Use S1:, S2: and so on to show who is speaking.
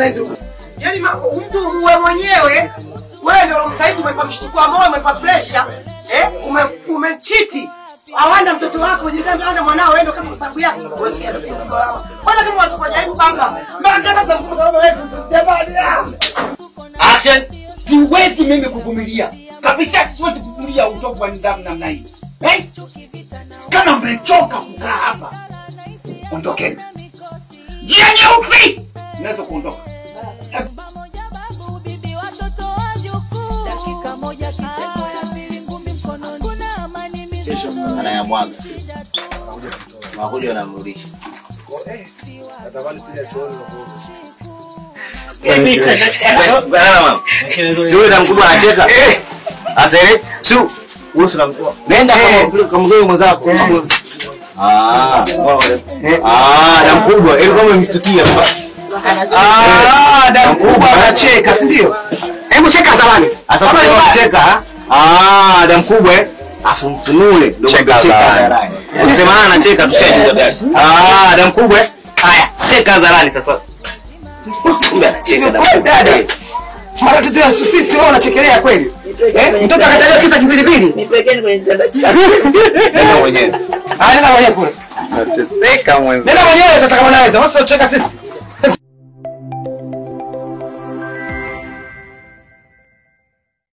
S1: na hizo. Yaani mtu uwe mwenyewe wewe ndio unamsaidi umepa mshtuko wa moyo, umepa pressure, umechiti. Awanda mtoto wako ujilikana anda mwanao wewe ndio kama sababu yako. Wala kama watu fanya hivi baba. Mbona kama mtoto wako wewe jamani.
S2: Action. Siwezi mimi kuvumilia. Kabisa siwezi kuvumilia utovu wa nidhamu namna hii. Kama mmechoka kukaa hapa, ondokeni. Njia nyeupe. Unaweza kuondoka.
S3: Ana ya mwaga. Mahuli wanamrudisha.
S4: Natamani sija tuone
S3: Bana. Sio ndio mkubwa anacheka. Asere, su. Wewe unamtoa. Nenda kama mgeni mwenzako. Na mkubwa, ile kama umemtukia.
S1: Da mkubwa anacheka, si ndio? Hebu cheka zamani.
S3: Sasa cheka. Da mkubwa afu mfunule ndio cheka. Unasema anacheka tushajua gani. Da mkubwa. Haya, cheka hadharani sasa. Kumbe anacheka dada.
S1: Matatizo ya sisi wewe unachekelea kweli? Mtoto akataja kisa kipilipili.
S3: Nipekeni kwenye kitanda chako. Nenda mwenyewe.
S1: Nenda mwenyewe kule.
S3: Nateseka mwenzi.
S1: Nenda mwenyewe sasa kama naweza. Wasa ucheka sisi.